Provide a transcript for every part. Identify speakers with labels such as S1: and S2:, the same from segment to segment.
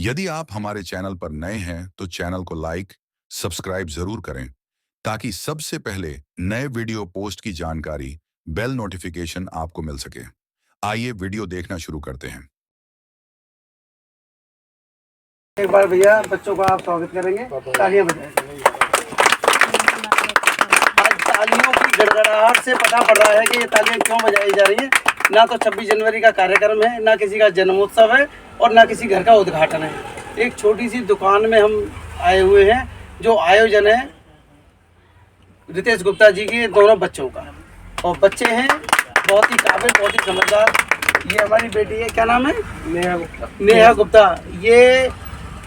S1: यदि आप हमारे चैनल पर नए हैं तो चैनल को लाइक, सब्सक्राइब जरूर करें ताकि सबसे पहले नए वीडियो पोस्ट की जानकारी, बेल नोटिफिकेशन आपको मिल सके। आइए वीडियो देखना शुरू करते हैं।
S2: एक बार भैया बच्चों का आप स्वागत करेंगे, तालियां बजाएं। आज तालियों की गड़गड़ाहट से पता पड़ रहा है कि ये तालियां क्यों बजाई जा रही हैं। ना तो 26 जनवरी का कार्यक्रम है, ना किसी का जन्मोत्सव है और ना किसी घर का उद्घाटन है। एक छोटी सी दुकान में हम आए हुए हैं। जो आयोजन है रितेश गुप्ता जी के दोनों बच्चों का, और बच्चे हैं बहुत ही काबिल, बहुत ही समझदार। ये हमारी बेटी है, क्या नाम है? नेहा गुप्ता। ये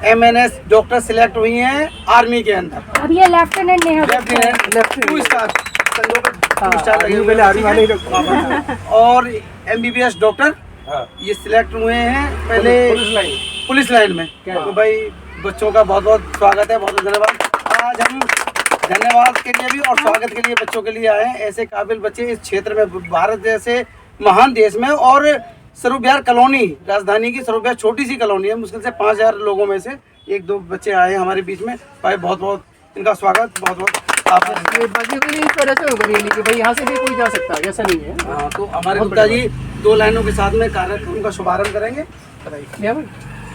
S2: MNS डॉक्टर सिलेक्ट हुई हैं आर्मी के अंदर।
S3: अब ये लेफ्टिनेंट नेहा
S2: और MBBS डॉक्टर ये सिलेक्ट हुए हैं पहले पुलिस लाइन में। तो भाई बच्चों का बहुत बहुत स्वागत है, बहुत बहुत धन्यवाद। आज हम धन्यवाद के लिए भी और स्वागत के लिए बच्चों के लिए आए हैं। ऐसे काबिल बच्चे इस क्षेत्र में, भारत जैसे महान देश में, और स्वरूप विहार कॉलोनी, राजधानी की स्वरूप विहार छोटी सी कॉलोनी है, मुश्किल से 5000 लोगों में से एक दो बच्चे आए हैं हमारे बीच में। भाई बहुत बहुत इनका स्वागत, बहुत बहुत आप
S4: इस तरह से होगा नहीं कि भाई यहाँ से भी कोई जा सकता है, ऐसा नहीं है।
S2: हाँ, तो हमारे गुप्ता जी 2 लाइनों के साथ में कार्यक्रम का शुभारंभ करेंगे।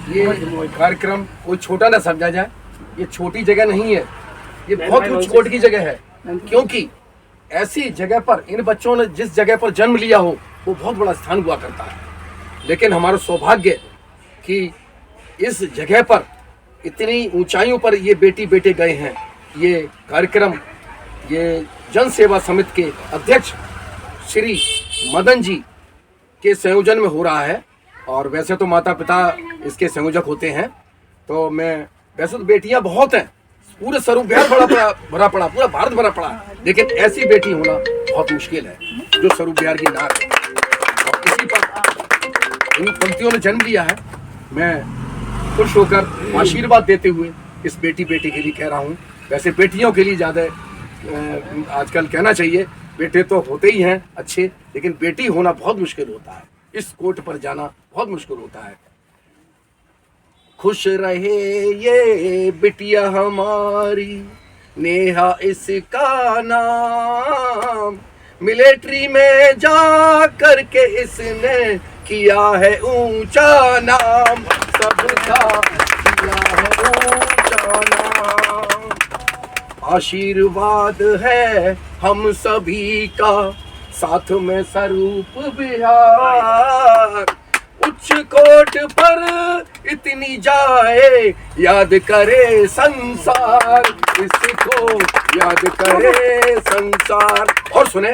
S5: ये कार्यक्रम कोई छोटा ना समझा जाए, ये छोटी जगह नहीं है, ये बहुत उच्च कोटि की जगह है। क्योंकि ऐसी जगह पर इन बच्चों ने जिस जगह पर जन्म लिया हो वो बहुत बड़ा स्थान हुआ करता है। लेकिन हमारा सौभाग्य कि इस जगह पर इतनी ऊंचाइयों पर ये बेटी बेटे गए हैं। ये कार्यक्रम ये जन सेवा समिति के अध्यक्ष श्री मदन जी के संयोजन में हो रहा है। और वैसे तो माता पिता इसके संयोजक होते हैं। तो मैं वैसे तो बेटियां बहुत हैं, पूरे स्वरूप विहार भरा पड़ा, पूरा भारत भरा पड़ा, लेकिन ऐसी बेटी होना बहुत मुश्किल है जो स्वरूप विहार की नाक है। और इसी पर इन पंक्तियों ने जन्म लिया है। मैं खुश होकर आशीर्वाद देते हुए इस बेटी बेटे के लिए कह रहा हूँ। वैसे बेटियों के लिए ज़्यादा आजकल कहना चाहिए, बेटे तो होते ही हैं अच्छे, लेकिन बेटी होना बहुत मुश्किल होता है। इस कोट पर जाना बहुत मुश्किल होता है। खुश रहे ये बिटिया हमारी, नेहा इसका नाम, मिलिट्री में जा करके इसने किया है ऊंचा नाम, सबका किया है ऊंचा नाम। आशीर्वाद है हम सभी का, साथ में स्वरूप विहार, उच्च कोट पर इतनी जाए, याद करे संसार, इसको याद करे संसार। और सुने,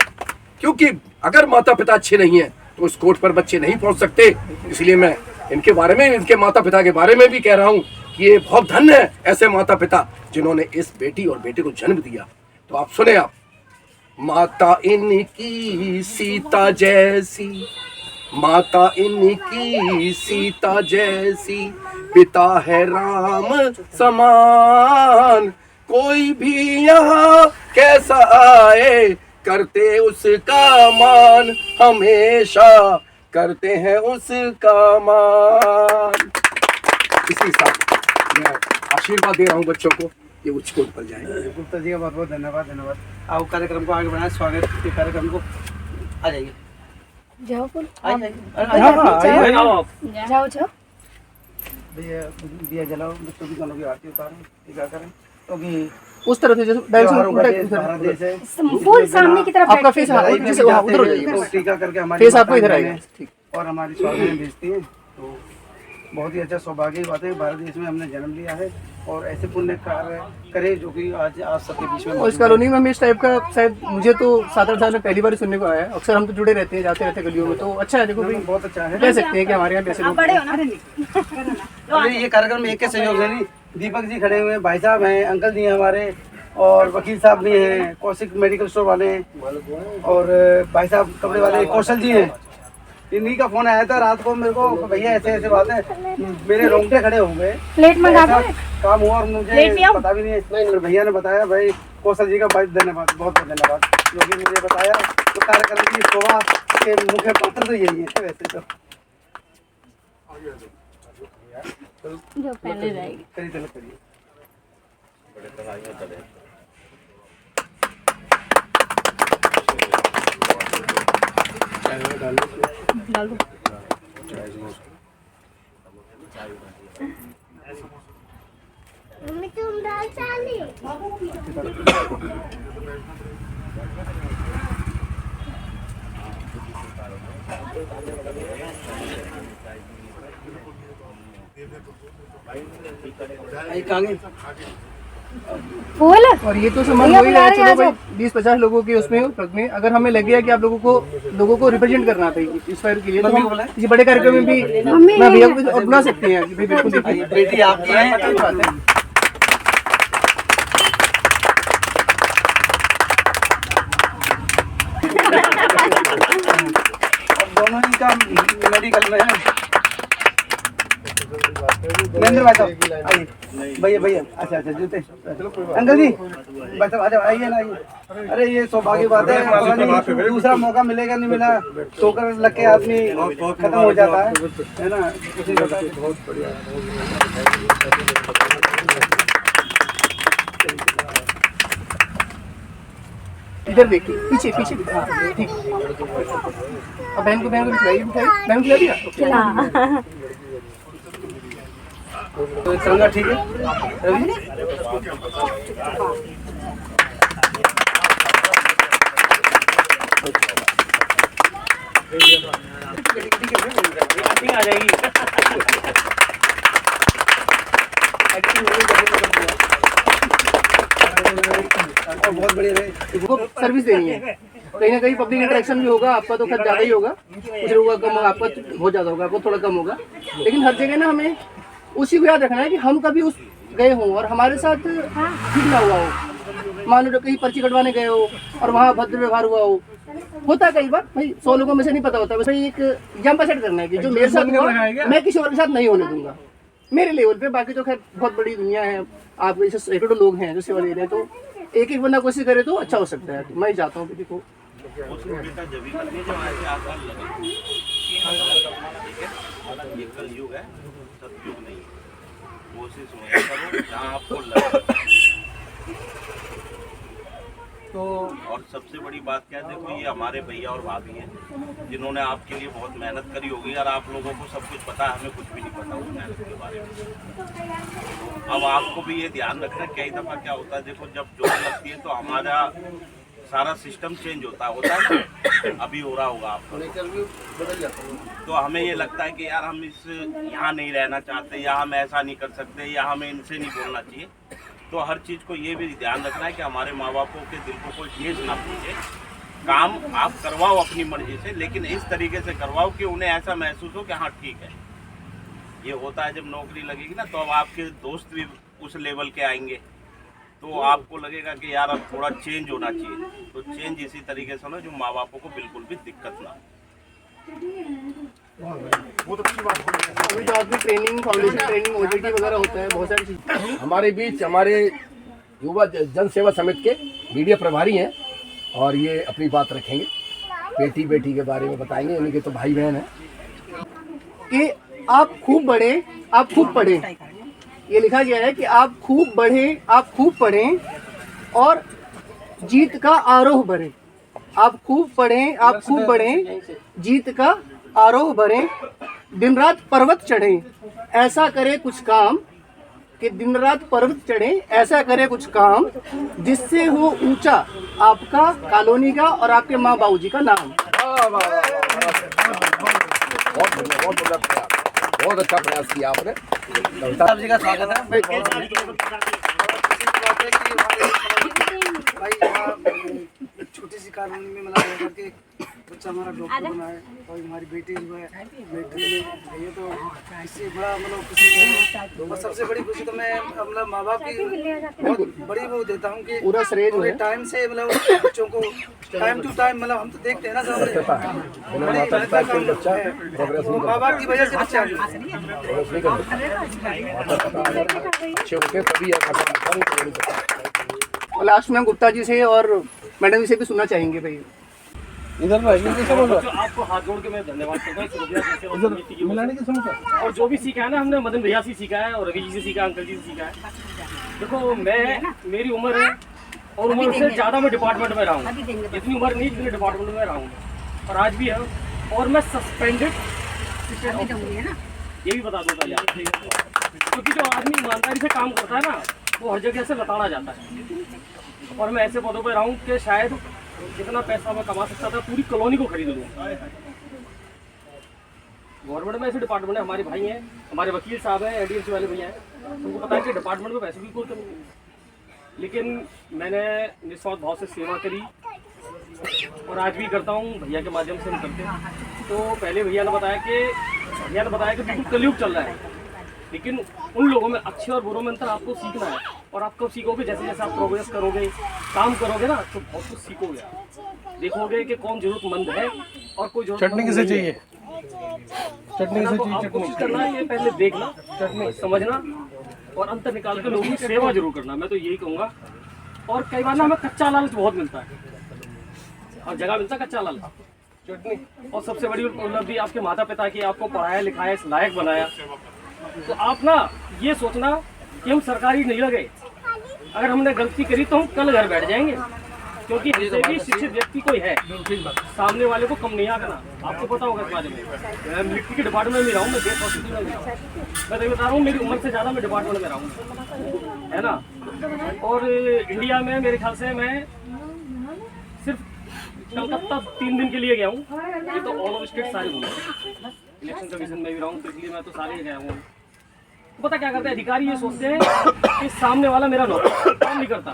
S5: क्योंकि अगर माता पिता अच्छे नहीं हैं तो उस कोट पर बच्चे नहीं पहुंच सकते। इसलिए मैं इनके बारे में, इनके माता पिता के बारे में भी कह रहा हूं कि ये बहुत धन्य है ऐसे माता पिता जिन्होंने इस बेटी और बेटे को जन्म दिया। तो आप सुने, आप माता इनकी सीता जैसी, माता इनकी सीता जैसी, पिता है राम समान, कोई भी यहाँ कैसा आए करते उसका मान, हमेशा करते हैं उसका मान। इसी साथ मैं आशीर्वाद दे रहा हूँ बच्चों को, ये उच्च कोट पर जाएंगे।
S2: गुप्ता जी का बहुत बहुत धन्यवाद। आप कार्यक्रम को आगे बढ़ाएं, स्वागत के कार्यक्रम को आ जाइए।
S3: जाओ फुल जाओ
S2: भैया दिया जलाओ, बच्चों की दोनों की आरती उतारो, टीका करें, क्योंकि
S4: उस तरह से जैसे
S3: फुल सामने की तरफ
S4: आपका फेस जैसे उधर हो जाइए,
S2: टीका करके हमारे
S4: फेस आपको इधर आएगा। ठीक।
S2: और हमारी स्वागत में भेजती है। तो बहुत ही अच्छा सौभाग्य की बात है, भारत देश में हमने जन्म लिया है और ऐसे पुण्य कार्य करे जो कि आज आप सबके बीच में।
S4: और इस कॉलोनी में इस टाइप का शायद मुझे तो 7-8 साल में पहली बार सुनने को आया है। अक्सर हम तो जुड़े रहते हैं, जाते रहते हैं गलियों में। तो अच्छा है, देखो भाई
S2: बहुत अच्छा है।
S4: कह सकते हैं कि हमारे यहाँ ऐसे लोग।
S2: ये कार्यक्रम एक के सहयोग से नहीं, दीपक जी खड़े हुए हैं, भाई साहब हैं, अंकल जी हैं हमारे, और वकील साहब भी हैं, कौशिक मेडिकल स्टोर वाले हैं, और भाई साहब कपड़े वाले कौशल जी हैं। इन्हीं का फोन आया था रात को मेरे को, भैया ऐसे ऐसे बात है, मेरे रोंगटे खड़े हो गए।
S3: प्लेट मंगा दो,
S2: काम हुआ और मुझे पता भी नहीं है। फिर भैया ने बताया, भाई कौशल जी का बहुत धन्यवाद, बहुत बहुत धन्यवाद, जो कि मुझे बताया। तो कार्यक्रम की शोभा के मुख्य पात्र तो यही है वैसे तो।
S3: जो पहले जाएगी।
S2: करिए चलो करिए।
S3: डाल दो।
S6: मम्मी तुम दाल चाली
S2: आई कांगे
S3: फूल
S4: और ये तो सामान
S3: भैया
S4: वही
S3: बुला
S4: है,
S3: रहे हैं,
S4: चलो
S3: आ
S4: भाई 20-50 लोगों के उसमें ट्रक में अगर हमें लग गया कि आप लोगों को रिप्रेजेंट करना था इस फायर के लिए, तो
S2: मम्मी
S4: हम
S2: को बुलाएं?
S4: किसी बड़े कार्यक्रम में भी
S3: मम्मी
S4: मैं भैया को और बुला सकते हैं कि भाई बिल्कुल देखिए।
S2: बेटी आपकी है। और दोनों ही का मेडिकल में है। महेंद्र भाई साहब आइए। भैया भैया अच्छा अच्छा जूते अंकल जी बस आ जाओ आइए ना आइए। अरे ये सौभाग्य बात है, पता नहीं दूसरा मौका मिलेगा नहीं मिला, ठोकर लग के आदमी खत्म हो जाता है ना। उसी का बहुत बढ़िया।
S4: इधर देखिए पीछे पीछे हाँ, ठीक। अब बहन को खिलाइए, बहन को खिला दिया।
S2: तो तिरंगा ठीक है रवि? आ जाएगी। बहुत बढ़िया रहे।
S4: को सर्विस देनी है, कहीं ना कहीं पब्लिक इंटरेक्शन भी होगा। आपका तो खर्च ज़्यादा ही होगा, कुछ लोगों का कम होगा, आपका बहुत ज़्यादा होगा, आपको थोड़ा कम होगा। लेकिन हर जगह ना हमें उसी को याद रखना है कि हम कभी उस गए हों और हमारे साथ ठीक ना हुआ हो। मान लो कहीं पर्ची कटवाने गए हो और वहाँ भद्र व्यवहार हुआ हो, होता है कई बार भाई, 100 लोगों में से नहीं पता होता। भाई एक एग्जाम्पल सेट करना है कि जो मेरे साथ हुआ मैं किसी और के साथ नहीं होने दूंगा मेरे लेवल पे। बाकी तो खैर बहुत बड़ी दुनिया है, आप जैसे सैकड़ों लोग हैं जो सेवा दे रहे हैं, तो एक एक बंदा कोशिश करे तो अच्छा हो सकता है। मैं चाहता हूँ कि देखो
S7: ये कलयुग है, सतयुग नहीं। कोशिश करो जहाँ आपको लगे।
S2: तो
S7: और सबसे बड़ी बात क्या है, देखो ये हमारे भैया और भाभी हैं जिन्होंने आपके लिए बहुत मेहनत करी होगी। और आप लोगों को सब कुछ पता है, हमें कुछ भी नहीं पता उस मेहनत के बारे में। अब आपको भी ये ध्यान रखना, कई दफ़ा क्या होता है, देखो जब जॉब लगती है तो हमारा सारा सिस्टम चेंज होता है ना। अभी हो रहा होगा आपको, तो हमें ये लगता है कि यार हम इस यहाँ नहीं रहना चाहते, या हम ऐसा नहीं कर सकते, या हमें इनसे नहीं बोलना चाहिए। तो हर चीज़ को ये भी ध्यान रखना है कि हमारे माँ बापों के दिल को कोई ठेस ना पहुँचे। काम आप करवाओ अपनी मर्जी से, लेकिन इस तरीके से करवाओ कि उन्हें ऐसा महसूस हो कि हाँ ठीक है। ये होता है जब नौकरी लगेगी ना, तो अब आपके दोस्त भी उस लेवल के आएंगे, तो आपको लगेगा कि यार अब थोड़ा चेंज होना चाहिए। तो चेंज इसी तरीके से हो जो माँ बापों को बिल्कुल भी दिक्कत ना हो।
S4: अभी तो आपकी ट्रेनिंग, फाउंडेशन ट्रेनिंग, ओटीटी वगैरह होता है, बहुत सारी चीज़।
S5: हमारे बीच हमारे युवा जन सेवा समिति के मीडिया प्रभारी हैं और ये अपनी बात रखेंगे, बेटी के बारे में बताएंगे। उनके तो भाई बहन हैं
S4: कि आप खूब बढ़े, आप खूब पढ़ें। ये लिखा गया है कि आप खूब बढ़ें, आप खूब पढ़ें और जीत का आरोह भरें। आप खूब पढ़ें, आप खूब बढ़ें, जीत का आरोह भरें, दिन रात पर्वत चढ़ें, ऐसा करे कुछ काम कि दिन रात पर्वत चढ़ें, ऐसा करे कुछ काम जिससे हो ऊंचा आपका, कॉलोनी का और आपके माँ बाबू जी का नाम।
S5: बहुत बढ़िया प्रयास, बहुत अच्छा प्रयास किया आपने।
S2: साहब जी का स्वागत है। भाई एक छोटी सी कॉलोनी में मतलब करके बच्चा हमारा डॉक्टर बना है और हमारी बेटी जो है बेटी में ये, तो इससे बड़ा मतलब खुशी है। और सबसे बड़ी खुशी तो मैं मतलब माँ बाप की बहुत बड़ी वो देता हूँ कि
S4: पूरा श्रेय जो है
S2: टाइम से मतलब बच्चों को टाइम टू टाइम, मतलब हम तो देखते हैं ना सामने, माँ बाप की वजह से बच्चा
S5: अच्छे होते तभी
S4: लास्ट में हम गुप्ता जी से और मैडम जी से भी सुनना चाहेंगे भाई।
S5: इधर
S8: बच्चों, आपको हाथ जोड़ के मैं धन्यवाद करता हूँ रुपया जैसे और समिति की वजह से। और जो भी सीखा है ना हमने मदन भैया से सीखा है और रवि जी से सीखा है, अंकल जी से सीखा है। देखो मेरी उम्र है और उम्र से ज़्यादा मैं डिपार्टमेंट में रहा हूँ, इतनी उम्र नहीं जितनी डिपार्टमेंट में रहा हूँ और आज भी है। और मैं सस्पेंडेड ये भी बता दूँगा यार, क्योंकि जो आदमी ईमानदारी से काम करता है ना वो हर जगह से लताड़ा जाता है। और मैं ऐसे पदों पर रहा हूँ कि शायद जितना पैसा मैं कमा सकता था पूरी कॉलोनी को खरीद लूँ। गवर्नमेंट में ऐसे डिपार्टमेंट है, हमारे भाई हैं, हमारे वकील साहब हैं, एडीएमसी वाले भैया हैं, उनको पता है कि डिपार्टमेंट में पैसे की कोई कमी नहीं है। लेकिन मैंने निस्वार्थ भाव से सेवा करी और आज भी करता हूँ, भैया के माध्यम से हम करते हैं। तो पहले भैया ने बताया कि बिल्कुल कलयुग चल रहा है, लेकिन उन लोगों में अच्छे और बुरों में अंतर आपको सीखना है। और आप कब सीखोगे? जैसे जैसे आप प्रोग्रेस करोगे, काम करोगे ना, तो बहुत कुछ सीखोगे। देखोगे कि कौन जरूरतमंद है और कोई
S5: चटनी किसे चाहिए?
S8: चटनी किसे चाहिए? कोशिश करना है ये पहले देखना, चटनी समझना और अंतर निकाल के लोगों की सेवा जरूर करना, मैं तो यही कहूँगा। और कई बार ना हमें कच्चा लालच बहुत मिलता है, और जगह मिलता है कच्चा लालच। चटनी और सबसे बड़ी उपलब्धि आपके माता पिता की, आपको पढ़ाया लिखाया, इस लायक बनाया। तो आप ना ये सोचना कि हम सरकारी नहीं लगे, अगर हमने गलती करी तो हम कल घर बैठ जाएंगे, क्योंकि जैसे भी शिक्षित व्यक्ति कोई है सामने वाले को कम नहीं आंकना। आपको पता होगा इस बारे में। मैं मिलिट्री के डिपार्टमेंट में रहा हूँ, मैं देश हॉस्पिटल में रहा हूँ, मैं तो बता रहा हूँ मेरी उम्र से ज़्यादा मैं डिपार्टमेंट में रहा हूँ, है ना। और इंडिया में मेरे ख्याल से मैं सिर्फ कलकत्ता 3 दिन के लिए गया हूँ, ये तो ऑल ओवर स्टेट सारे घूमे। इलेक्शन कमीशन में भी रहा हूँ, तो इसलिए मैं तो सारे गया हूँ। पता क्या करते हैं अधिकारी? ये सोचते हैं कि सामने वाला मेरा नौकर काम नहीं करता।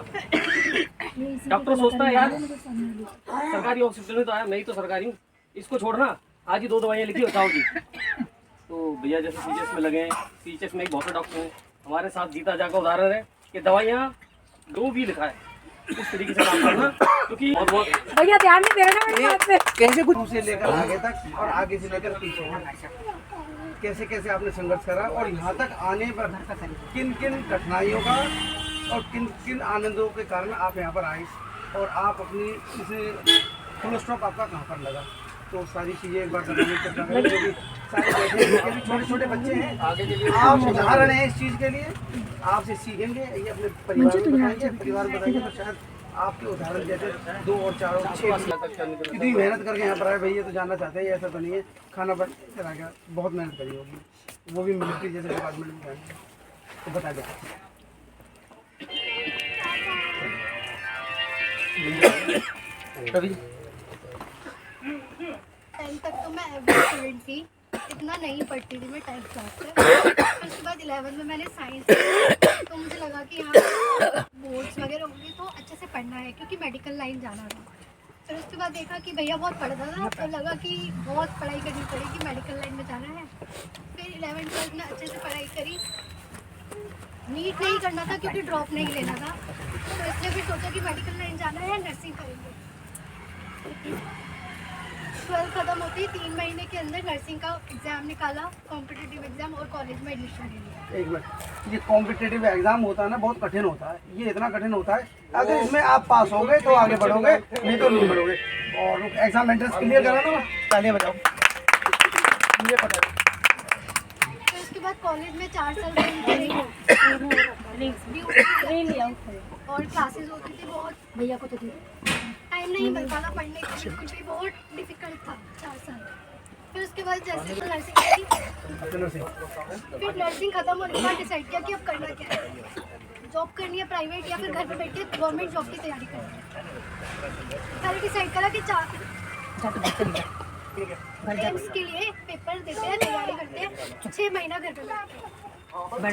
S8: डॉक्टर सोचता है यार सरकारी हॉस्पिटल में तो आया, मैं ही तो सरकारी हूँ, इसको छोड़ना, आज ही 2 दवाइयाँ लिखी बताओ जी। तो भैया जैसे सीएचएस में लगे हैं, सीएचएस में बहुत से डॉक्टर हैं, हमारे साथ जीता जाकर उदाहरण है कि दवाइयाँ जो भी लिखा है उस तरीके से काम करना, क्योंकि
S3: भैया ध्यान नहीं देना
S4: कैसे कुछ
S2: से लेकर आगे तक और आगे से लेकर पीछे कैसे कैसे आपने संघर्ष करा और यहाँ तक आने पर किन किन कठिनाइयों का और किन किन आनंदों के कारण आप यहाँ पर आए और आप अपनी इसे फुल स्टॉप आपका कहाँ पर लगा, तो सारी चीज़ें एक बार बताने की चर्चा करें, क्योंकि सारे बैठे हैं, भी छोटे छोटे बच्चे हैं, आप उदाहरण हैं इस चीज़ के लिए, आपसे सीखेंगे, ये अपने परिवार में बताएंगे, परिवार में बताएंगे, तो शायद आपके उदाहरण जैसे 2 और 4 और 6 इतनी मेहनत करके यहाँ पर आए भैया, तो जानना चाहते हैं ऐसा तो नहीं है, खाना बन चला गया, बहुत मेहनत करी होगी, वो भी मिलिट्री जैसे डिपार्टमेंट में जाएंगे, तो बता दें।
S6: टेंथ तक तो मैं एवरेज स्टूडेंट थी, इतना नहीं पढ़ती थी मैं 10th क्लास से। उसके बाद 11th में मैंने साइंस तो मुझे लगा कि यहाँ बोर्ड्स वगैरह होंगे तो अच्छे से पढ़ना है, क्योंकि मेडिकल लाइन जाना था। फिर उसके बाद देखा कि भैया बहुत पढ़ता था, तो लगा कि बहुत पढ़ाई करनी पड़ेगी, मेडिकल लाइन में जाना है। फिर 11th 12th में अच्छे से पढ़ाई करी, नीट नहीं करना था क्योंकि ड्रॉप नहीं लेना था, तो इसलिए फिर सोचा कि मेडिकल लाइन जाना है, नर्सिंग करेंगे। 12th खत्म होती 3 महीने के अंदर नर्सिंग का एग्ज़ाम निकाला, कॉम्पिटिटिव एग्ज़ाम, और कॉलेज में एडमिशन ले लिया।
S2: एक मिनट, ये कॉम्पिटिटिव एग्जाम होता है ना, बहुत कठिन होता है, ये इतना कठिन होता है, अगर इसमें आप पास हो गए तो आगे बढ़ोगे, नहीं तो नहीं बढ़ोगे। और एग्जाम एंट्रेंस क्लियर करा ना, तालियां बजाओ, मुझे पता है।
S6: फिर उसके बाद कॉलेज में 4 साल और क्लासेस होती थी बहुत, भैया को तो टाइम नहीं मिल पाता पढ़ने के लिए, कुछ भी बहुत डिफिकल्ट था 4 साल। फिर उसके बाद जैसे नर्सिंग करी, फिर नर्सिंग खत्म होने के बाद डिसाइड किया कि अब करना क्या है, जॉब करनी है प्राइवेट या फिर घर पे बैठ के गवर्नमेंट जॉब की तैयारी करनी है। पहले डिसाइड करा कि 4 एम्स के लिए पेपर देते हैं, तैयारी करते हैं, 6 महीना घर पे बैठे,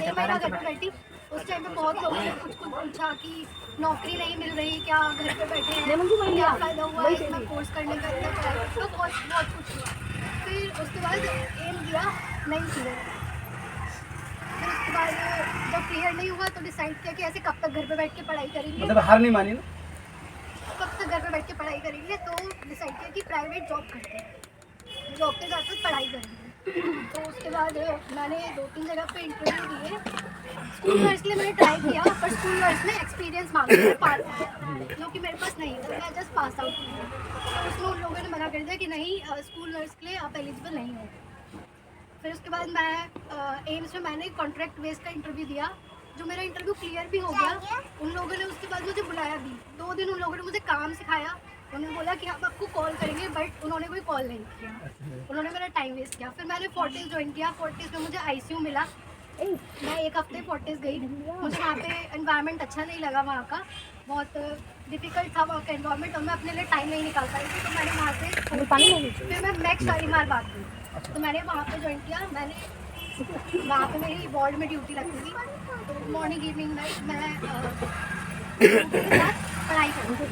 S6: 6 महीना घर पे बैठी। उस टाइम पे बहुत लोगों ने कुछ पूछा कि नौकरी नहीं मिल रही, क्या घर पे बैठे हैं, क्या फ़ायदा हुआ है इतना कोर्स करने का, इतना पढ़ाई, तो बहुत कुछ हुआ। फिर उसके बाद एम दिया, नहीं क्लियर। फिर उसके बाद जब क्लियर नहीं हुआ तो डिसाइड किया कि ऐसे कब तक घर पे बैठ के पढ़ाई करेंगे,
S2: मतलब हार नहीं मानी ना,
S6: कब तक घर पे बैठ के पढ़ाई करेंगे, तो डिसाइड किया कि प्राइवेट जॉब करते हैं, जॉब के साथ साथ पढ़ाई करेंगे। तो उसके बाद मैंने 2-3 जगह पे इंटरव्यू दिए, स्कूल नर्स के लिए मैंने ट्राई किया, पर स्कूल नर्स में एक्सपीरियंस मांगा, जो कि मेरे पास नहीं था, मैं जस्ट पास आउट हुई। तो उसमें उन लोगों ने मना कर दिया कि नहीं स्कूल नर्स के लिए आप एलिजिबल नहीं हो। फिर उसके बाद मैं एम्स में मैंने कॉन्ट्रैक्ट बेस का इंटरव्यू दिया, जो मेरा इंटरव्यू क्लियर भी हो गया। उन लोगों ने उसके बाद मुझे बुलाया भी, 2 दिन उन लोगों ने मुझे काम सिखाया। उन्होंने बोला कि हम आपको कॉल करेंगे, बट उन्होंने कोई कॉल नहीं किया, उन्होंने मेरा टाइम वेस्ट किया। फिर मैंने फोर्टिस ज्वाइन किया, फोर्टिस में मुझे आईसीयू मिला। मैं 1 हफ्ते फोर्टिस गई, मुझे वहाँ पे एनवायरनमेंट अच्छा नहीं लगा, वहाँ का बहुत डिफिकल्ट था वहाँ का एनवायरनमेंट, और मैं अपने लिए टाइम नहीं निकाल पाई थी। तो मैंने वहाँ से फिर मैं मैक्स शालीमार बात की, तो मैंने वहाँ पे ज्वाइन किया। मैंने वहाँ पे मेरी वार्ड में ड्यूटी लगती थी, तो मॉर्निंग इवनिंग नाइट मैं ड्यूटी के साथ पढ़ाई करती थी।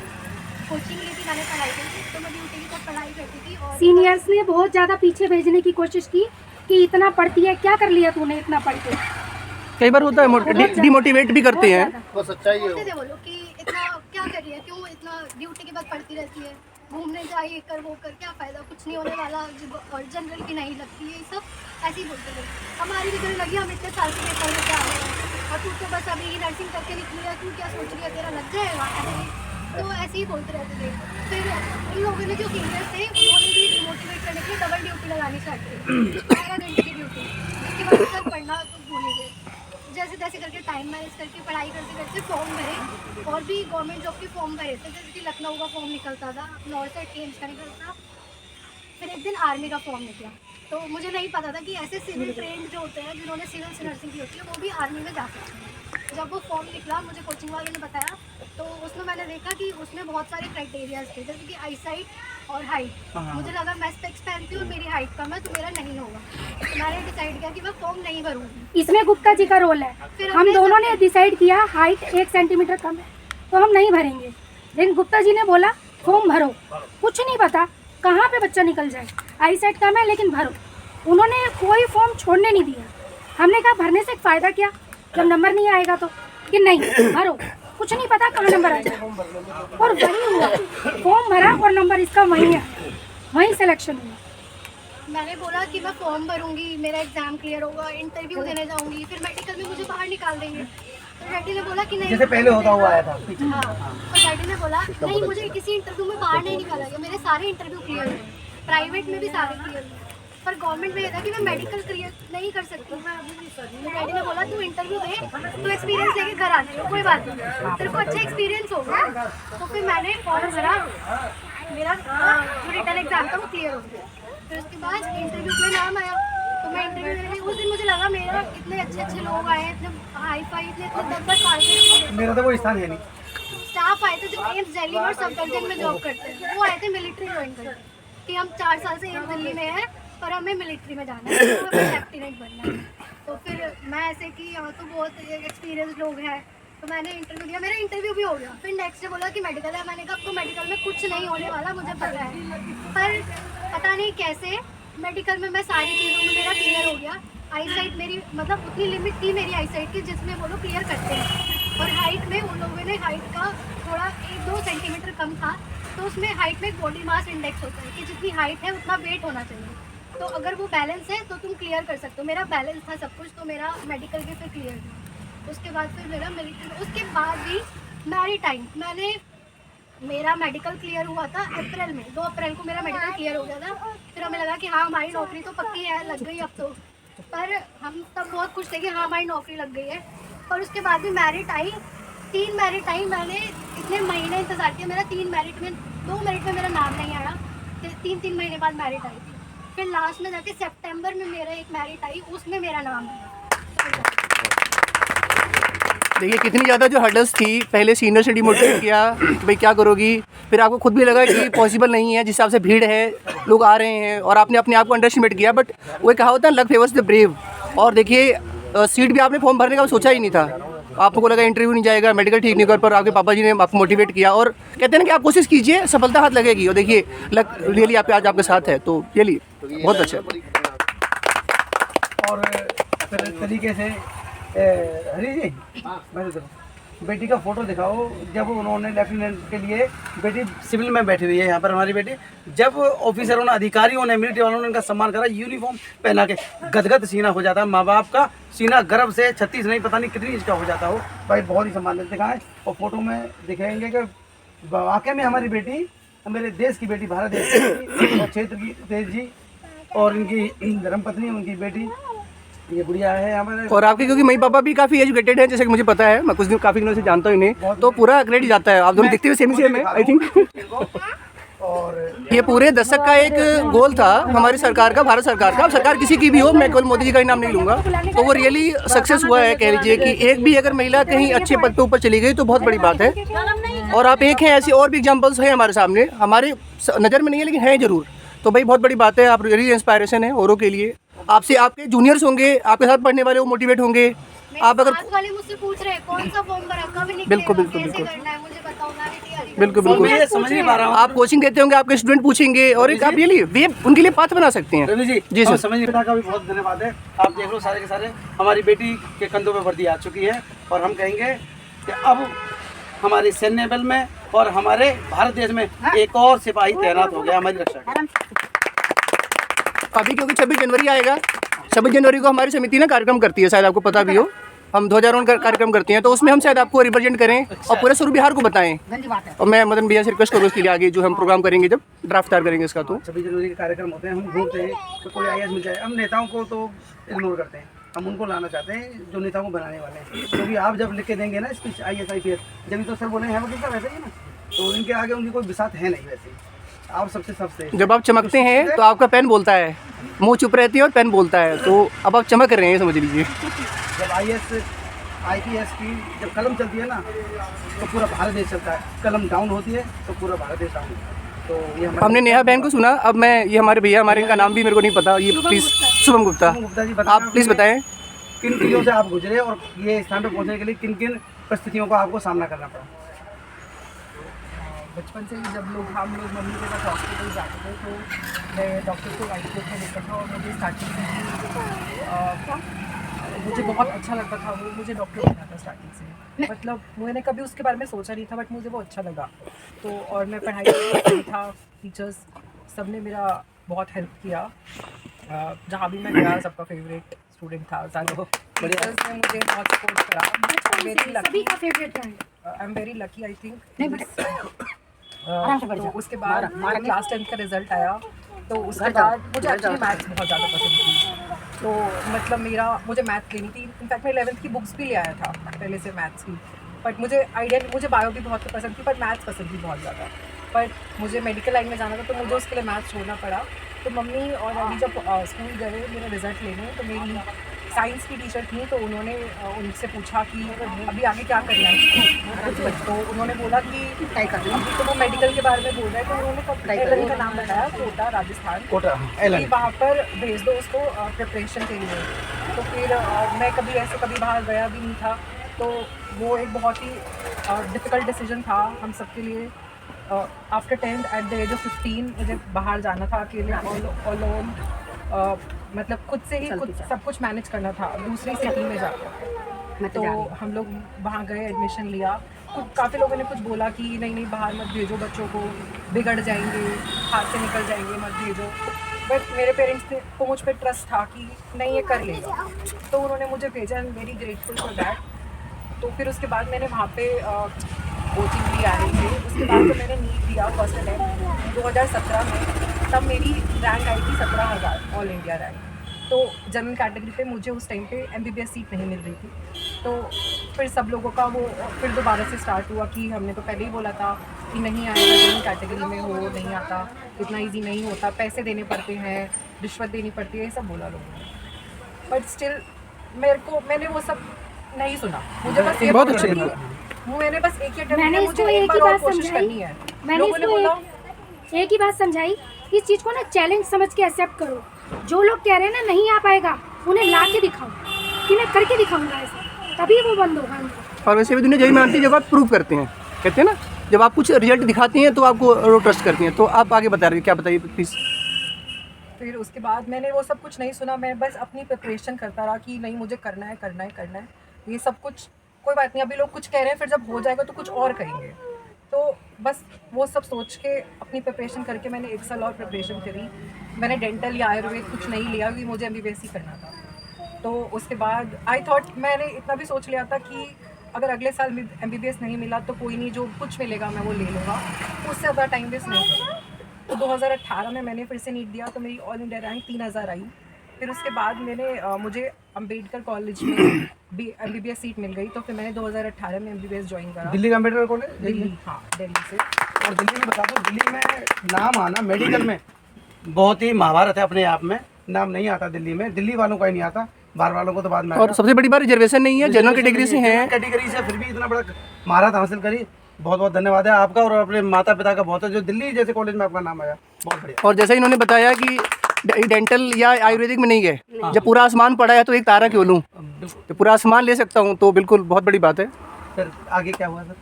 S6: कोचिंग ली थी मैंने पढ़ाई की थी, तो मैं ड्यूटी के साथ पढ़ाई करती थी। और
S3: सीनियर्स ने बहुत ज़्यादा पीछे भेजने की कोशिश की कि इतना पढ़ती है, क्या कर लिया तूने इतना पढ़ के।
S4: कई बार होता है डिमोटिवेट भी करते हैं।
S6: बोलते थे वो लोग कि इतना क्या कर रही है, क्यों इतना ड्यूटी के बाद पढ़ती रहती है, घूमने जाइए, कर वो कर, क्या फ़ायदा, कुछ नहीं होने वाला, और जनरल की नहीं लगती है, ये सब ऐसे ही बोलते थे। हमारी भी लगी, हम इतने साल से पेपर लेके आ रहे हैं और तू तो बस अभी नर्सिंग करके निकली है, तू क्या सोच रही है, तेरा लग जाएगा, तो ऐसे ही बोलते रहते थे। फिर इन लोगों ने जो सीनियर्स थे उन्होंने भी डिमोटिवेट करने के लिए डबल ड्यूटी लगानी स्टार्ट की, 12 घंटे की ड्यूटी। उसके बाद सर पढ़ना तो भूल ही गए, जैसे तैसे करके टाइम मैनेज करके पढ़ाई करते करते फॉर्म भरे, और भी गवर्नमेंट जॉब के फॉर्म भरे थे, जैसे कि लखनऊ का फॉर्म निकलता था, नॉर्थ साइड एम्स का निकलता। फिर एक दिन आर्मी का फॉर्म निकला, तो मुझे नहीं पता था कि ऐसे सिविल ट्रेंड जो होते हैं, जिन्होंने सिविल से नर्सिंग की होती है, वो भी आर्मी में जा सकते हैं। जब वो फॉर्म निकला, मुझे कोचिंग वालों ने बताया, तो उसमें मैंने देखा कि उसमें बहुत सारे क्राइटेरियाज थे, जैसे कि आई साइट और हाइट। मुझे लगा मैं स्पेक्स पहनती हूँ और मेरी हाइट कम है, तो मेरा नहीं होगा। तो मैंने डिसाइड किया कि मैं फॉर्म नहीं भरूँगी।
S3: इसमें गुप्ता जी का रोल है।
S6: फिर
S3: हम दोनों ने डिसाइड किया हाइट 1 सेंटीमीटर कम है तो हम नहीं भरेंगे, लेकिन गुप्ता जी ने बोला फॉर्म भरो, कुछ नहीं पता कहाँ पे बच्चा निकल जाए, आई साइट कम है लेकिन भरो। उन्होंने कोई फॉर्म छोड़ने नहीं दिया। हमने कहा भरने से फ़ायदा क्या, जब नंबर नहीं आएगा तो, कि नहीं भरो, कुछ नहीं पता कहाँ नंबर आ जाए। और वही हुआ, फॉर्म भरा और नंबर इसका वहीं है, वहीं सिलेक्शन हुआ।
S6: मैंने बोला कि मैं फॉर्म भरूंगी, मेरा एग्जाम क्लियर होगा, इंटरव्यू देने जाऊंगी, फिर मेडिकल में मुझे बाहर निकाल देंगे। तो डैडी ने बोला कि नहीं,
S2: जैसे पहले होता हुआ आया था।
S6: हाँ, तो डैडी ने बोला नहीं, मुझे किसी इंटरव्यू में बाहर नहीं निकाला गया, मेरे सारे इंटरव्यू क्लियर हुए, प्राइवेट में भी सारे क्लियर हुए, पर गवर्नमेंट में ये था कि मैं मेडिकल क्लियर नहीं कर सकती। तो डैडी ने बोला तू इंटरव्यू दे, तो एक्सपीरियंस लेके घर आ जाए, कोई बात नहीं, तेरे को अच्छा एक्सपीरियंस होगा। तो फिर मैंने फॉर्म भरा, मेरा जो रिटर्न एग्जाम था वो क्लियर हो गया। फिर उसके बाद इंटरव्यू में नाम आया, तो मैं इंटरव्यू देने गई। उस दिन मुझे लगा मेरा इतने अच्छे अच्छे लोग आए, इतने हाई फाई, इतने 10-10 साल के
S2: मेरा तो कोई स्थान है नहीं।
S6: स्टाफ आए थे जो एम्स दिल्ली और सब डिवीजन में जॉब करते हैं, वो आए थे मिलिट्री ज्वाइन करके, कि हम 4 साल से एम्स दिल्ली में हैं पर हमें मिलिट्री में जाना है, तो हमें लेफ्टिनेंट बनना है। तो फिर मैं ऐसे कि यहाँ तो बहुत एक्सपीरियंस लोग हैं, तो मैंने इंटरव्यू दिया, मेरा इंटरव्यू भी हो गया। फिर नेक्स्ट डे बोला कि मेडिकल है, मैंने कहा आपको मेडिकल में कुछ नहीं होने वाला, मुझे पता है। पर पता नहीं कैसे मेडिकल में मैं सारी चीज़ों में मेरा क्लियर हो गया। आई साइट मेरी मतलब उतनी लिमिट थी मेरी आई साइट की जिसमें वो लोग क्लियर करते हैं, और हाइट में उन लोगों ने हाइट का थोड़ा 1-2 सेंटीमीटर कम था, तो उसमें हाइट में बॉडी मास इंडेक्स होता है कि जितनी हाइट है उतना वेट होना चाहिए, तो अगर वो बैलेंस है तो तुम क्लियर कर सकते हो। मेरा बैलेंस था सब कुछ, तो मेरा मेडिकल भी फिर क्लियर हुआ। उसके बाद फिर मेरा मिलिट्री, उसके बाद भी मैरी टाइम मैंने, मेरा मेडिकल क्लियर हुआ था अप्रैल में, 2 अप्रैल को मेरा मेडिकल क्लियर हो गया था। फिर हमें लगा कि हाँ हमारी नौकरी तो पक्की है, लग गई अब तो, पर हम तब बहुत खुश थे कि हाँ हमारी नौकरी लग गई है। पर उसके बाद भी मेरिट आई, 3 मेरिट आई, मैंने इतने महीने इंतज़ार किया, मेरा 3 मेरिट में 2 मेरिट में मेरा नाम नहीं आया, 3 महीने बाद मेरिट आई थी। फिर लास्ट में जाके सितंबर में मेरा एक मेरिट आई, उसमें मेरा नाम आया।
S4: देखिए कितनी ज़्यादा जो हर्डल्स थी, पहले सीनियर से डिमोटिवेट किया कि भाई क्या करोगी, फिर आपको खुद भी लगा कि पॉसिबल नहीं है, जिस हिसाब से भीड़ है, लोग आ रहे हैं, और आपने अपने आप को अंडरएस्टिमेट किया। बट वो कहा होता है लक फेवर्स द ब्रेव, और देखिए सीट भी आपने फॉर्म भरने का सोचा ही नहीं था, आपको लगा इंटरव्यू नहीं जाएगा, मेडिकल ठीक नहीं कर, पर आपके पापा जी ने आपको मोटिवेट किया और कहते हैं ना कि आप कोशिश कीजिए, सफलता हाथ लगेगी। और देखिए लक रियली आप आज आपके साथ है, तो रियली बहुत अच्छा।
S2: और तरीके से हरी जी मैं तो बेटी का फोटो दिखाओ, जब उन्होंने लेफ्टिनेंट के लिए, बेटी सिविल में बैठी हुई है यहाँ पर हमारी बेटी, जब ऑफिसरों ने, अधिकारियों ने, मिलिट्री वालों ने उनका सम्मान करा, यूनिफॉर्म पहना के गदगद सीना हो जाता है, माँ बाप का सीना गर्व से 36 नहीं पता नहीं कितनी इंच का हो जाता हो भाई, बहुत ही सम्मान दिखाएं। और फोटो में दिखाएंगे कि वाकई में हमारी बेटी मेरे देश की बेटी, भारत देश की बेटी, और क्षेत्र की तेज जी, और इनकी धर्मपत्नी, उनकी बेटी, ये गुड़िया है हमारे।
S4: और आपके क्योंकि मम्मी पापा भी काफ़ी एजुकेटेड हैं, जैसे कि मुझे पता है, मैं कुछ दिन काफ़ी दिनों से जानता हूँ इन्हें, तो पूरा क्रेडिट जाता है। आप दोनों दिखते हुए सेम सेम है आई थिंक।
S2: और
S4: ये पूरे दशक का एक गोल था हमारी सरकार का, भारत सरकार का। अब सरकार किसी की भी हो, मैं केवल मोदी जी का ही नाम नहीं लूंगा, तो वो रियली सक्सेस हुआ है। कह लीजिए कि एक भी अगर महिला कहीं अच्छे पद पे ऊपर चली गई तो बहुत बड़ी बात है। और आप एक हैं, ऐसी और भी एग्जांपल्स हैं हमारे सामने, हमारे नज़र में नहीं है लेकिन हैं जरूर। तो भाई बहुत बड़ी बात है, आप रियली इंस्पायरेशन है औरों के लिए। आपसे आपके जूनियर्स होंगे, आपके साथ पढ़ने वाले वो मोटिवेट होंगे। आप अगर
S6: साथ वाले मुझसे पूछ रहे हैं कौन सा फॉर्म भरा, कब निकलेगा,
S4: बिल्कुल, बिल्कुल,
S6: कैसे
S4: बिल्कुल।
S6: करना है, मुझे बताओ, मैं भी तैयारी
S4: बिल्कुल
S2: मैं
S4: बिल्कुल,
S2: ये समझ नहीं पा रहा हूँ।
S4: आप कोचिंग देते होंगे, आपके स्टूडेंट पूछेंगे और एक आप रियली वे उनके लिए पाथ बना सकते हैं।
S2: रवि जी,
S4: जी
S2: हम
S4: सर।
S2: समझ नहीं, पिता का भी बहुत धन्यवाद है। आप देख लो सारे के सारे हमारी बेटी के कंधों पे वर्दी आ चुकी है, और हम कहेंगे कि अब हमारे सैन्य बल में और हमारे भारत देश में एक और सिपाही तैनात हो गया हमारी रक्षा के लिए।
S4: अभी क्योंकि 26 जनवरी आएगा, 26 जनवरी को हमारी समिति ना कार्यक्रम करती है, शायद आपको पता भी हो, हम ध्वजारोहण कार्यक्रम करते हैं, तो उसमें हम शायद आपको रिप्रेजेंट करें और पूरे स्वरूप बिहार को बताएं। और मैं मदन भैया से रिक्वेस्ट करूँ इसके लिए आगे जो हम प्रोग्राम करेंगे, जब ड्राफ्ट तैयार करेंगे इसका, तो
S2: 26 जनवरी के कार्यक्रम होते हैं, हम ढूंढते हैं तो कोई आईएएस मिल जाए। हम नेताओं को तो इग्नोर करते हैं, हम उनको लाना चाहते हैं जो नेताओं को बनाने वाले हैं। क्योंकि आप जब लिख के देंगे ना स्पीच आईएएस IPS, जब तो सर बोले हैं वकील साहब वैसे ही ना, तो इनके आगे उनकी कोई बिसात है नहीं। वैसे आप सबसे
S4: जब आप चमकते हैं तो आपका पेन बोलता है, मुंह चुप रहती है और पेन बोलता है, तो अब आप चमक रहे हैं, समझ लीजिए।
S2: जब IAS IPS की जब कलम चलती है ना, तो पूरा भारत देश चलता है। कलम डाउन होती है तो पूरा भारत देश डाउन होता है। तो ये हमारे
S4: हमने नेहा बहन को सुना, अब मैं ये हमारे भैया, हमारे इनका नाम भी मेरे को नहीं पता, ये प्लीज़ शुभम गुप्ता,
S2: गुप्ता जी,
S4: आप प्लीज़ बताएं।
S2: किन चीज़ों से आप गुजरे और ये स्थान पर पहुंचने के लिए किन किन परिस्थितियों का आपको सामना करना पड़ा।
S9: बचपन से ही जब हम लोग मम्मी के साथ हॉस्पिटल जाते थे, तो मैं डॉक्टर को वाइट कोट में देखता था, और मुझे स्टार्टिंग से मुझे बहुत अच्छा लगता था, वो मुझे डॉक्टर बनना था स्टार्टिंग से। मतलब मैंने कभी उसके बारे में सोचा नहीं था, बट मुझे वो अच्छा लगा। तो और मैं पढ़ाई में था, टीचर्स सब ने मेरा बहुत हेल्प किया। जहाँ भी मैं गया सबका फेवरेट स्टूडेंट था, टीचर्स ने मुझे बहुत सपोर्ट करा।
S3: सभी का फेवरेट है।
S9: I am very lucky I think. तो उसके बाद मेरा क्लास 10 का रिजल्ट आया, तो उसके बाद मुझे एक्चुअली मैथ्स बहुत ज़्यादा पसंद थी। तो मतलब मुझे मैथ्स लेनी थी। इनफैक्ट मैं 11th की बुक्स भी ले आया था पहले से मैथ्स की, बट मुझे बायो भी बहुत पसंद थी, बट मैथ्स पसंद थी बहुत ज़्यादा। बट मुझे मेडिकल लाइन में जाना था, तो मुझे उसके लिए मैथ्स छोड़ना पड़ा। तो मम्मी और डैडी जब स्कूल गए मेरा रिजल्ट लेने, तो मेरी साइंस की टीचर थी, तो उन्होंने उनसे पूछा कि अभी आगे क्या करना है। तो उन्होंने बोला कि अभी तो वो मेडिकल के बारे में बोल रहे हैं, तो उन्होंने एलन का नाम बताया, कोटा राजस्थान, कि वहाँ पर भेज दो उसको प्रिपरेशन के लिए। तो फिर मैं कभी बाहर गया भी नहीं था, तो वो एक बहुत ही डिफ़िकल्ट डिसीजन था हम सबके लिए। After 10th at the age of 15 मुझे बाहर जाना था अकेले, ऑल ओन, मतलब खुद से ही सब कुछ मैनेज करना था दूसरी सिटी में जाकर। तो हम लोग वहाँ गए, एडमिशन लिया। काफ़ी लोगों ने कुछ बोला कि नहीं बाहर मत भेजो बच्चों को, बिगड़ जाएंगे, हाथ से निकल जाएंगे, मत भेजो। बट मेरे पेरेंट्स को मुझ पर ट्रस्ट था कि नहीं ये कर लेगा, तो उन्होंने मुझे भेजा। I am very grateful for that. तो फिर उसके बाद मैंने वहाँ पे कोचिंग ली आर्मी से। उसके बाद तो मैंने नीट दिया फर्स्ट अटैम्प्ट 2017 में, तब मेरी रैंक आई थी 17,000 ऑल इंडिया रैंक। तो जनरल कैटेगरी पे मुझे उस टाइम पे MBBS सीट नहीं मिल रही थी। तो फिर सब लोगों का वो फिर दोबारा से स्टार्ट हुआ कि हमने तो पहले ही बोला था कि नहीं आएगा, जनरल कैटेगरी में हो, नहीं आता, इतना ईजी नहीं होता, पैसे देने पड़ते हैं, रिश्वत देनी पड़ती है, ये सब बोला लोगों ने। बट स्टिल मैंने वो सब नहीं सुना। मुझे बस ये
S4: बहुत अच्छी
S9: मैंने बस एक ही अटेम्प्ट
S3: मैंने
S9: में
S3: इसको
S9: मुझे
S3: एक
S9: एक
S3: ही
S9: बार और
S3: बात
S9: कोशिश
S3: समझाई।
S9: करनी है।
S3: मैंने
S9: लोगों ने बोला
S3: इसको एक ही बात समझाई, इस चीज़ को ना चैलेंज समझ के एक्सेप्ट करो। जो लोग कह रहे हैं ना नहीं आ पाएगा, उन्हें ला के दिखाओ कि मैं करके दिखाऊंगा ऐसा, तभी वो बंद होगा उनको।
S4: और वैसे भी दुनिया यही मानती है जब आप प्रूव करते हैं, कहते हैं ना, जब आप कुछ रिजल्ट दिखाती हैं तो आपको ट्रस्ट करती हैं। तो आप आगे बता रही हैं, क्या बताइए प्लीज़।
S9: फिर उसके बाद मैंने वो सब कुछ नहीं सुना। मैं बस अपनी प्रिपरेशन करता रहा कि नहीं मुझे करना है। ये सब कुछ कोई बात नहीं, अभी लोग कुछ कह रहे हैं, फिर जब हो जाएगा तो कुछ और कहेंगे। तो बस वो सब सोच के अपनी प्रिपरेशन करके मैंने 1 साल और प्रिपरेशन करी। मैंने डेंटल या आयुर्वेद कुछ नहीं लिया क्योंकि मुझे MBBS ही करना था। तो उसके बाद आई थॉट, मैंने इतना भी सोच लिया था कि अगर अगले साल MBBS नहीं मिला तो कोई नहीं, जो कुछ मिलेगा मैं वो ले लूँगा, उससे ज़्यादा टाइम वेस्ट नहीं करूँगा। तो 2018 में मैंने फिर से नीट दिया, तो मेरी ऑल इंडिया रैंक 3000 आई। फिर उसके बाद मुझे अम्बेडकर कॉलेज में MBBS सीट मिल गई, तो फिर मैंने 2018 में MBBS ज्वाइन करा।
S2: दिल्ली का अम्बेडकर कॉलेज?
S9: दिल्ली, हाँ, दिल्ली से।
S2: और दिल्ली में बता दो, दिल्ली में नाम आना मेडिकल में बहुत ही महाभारत है अपने आप में। नाम नहीं आता दिल्ली में, दिल्ली वालों का ही नहीं आता, बाहर वालों को तो बाद में
S4: और सबसे बड़ी बात रिजर्वेशन नहीं है, जनरल कैटेगरी से हैं।
S2: कैटेगरी से फिर भी इतना बड़ा महारत हासिल करी। बहुत बहुत धन्यवाद है आपका और अपने माता पिता का बहुत है, जो दिल्ली जैसे कॉलेज में आपका नाम आया। बहुत बढ़िया।
S4: और जैसा इन्होंने बताया कि डेंटल या आयुर्वेदिक में नहीं गए, जब पूरा आसमान पड़ा है तो एक तारा क्यों लूँ, तो पूरा आसमान ले सकता हूँ, तो बिल्कुल बहुत बड़ी बात है।
S2: फिर आगे क्या हुआ sir?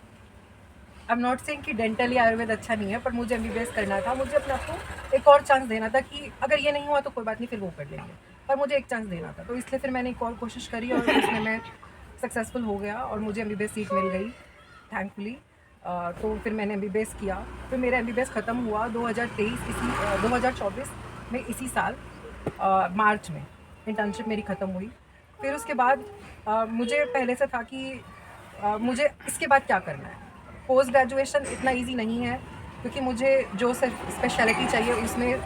S9: I am not saying कि डेंटल या आयुर्वेद अच्छा नहीं है, पर मुझे MBBS करना था। मुझे अपने आप को एक और चांस देना था कि अगर ये नहीं हुआ तो कोई बात नहीं, फिर वो कर लेंगे, पर मुझे एक चांस देना था। तो इसलिए फिर मैंने एक और कोशिश करी और उसमें मैं सक्सेसफुल हो गया और मुझे MBBS सीट मिल गई थैंकफुली। तो फिर मैंने MBBS किया। फिर मेरा MBBS ख़त्म हुआ 2024 में, इसी साल मार्च में इंटर्नशिप मेरी ख़त्म हुई। फिर उसके बाद मुझे पहले से था कि मुझे इसके बाद क्या करना है। पोस्ट ग्रेजुएशन इतना इजी नहीं है, क्योंकि मुझे जो स्पेशलिटी चाहिए उसमें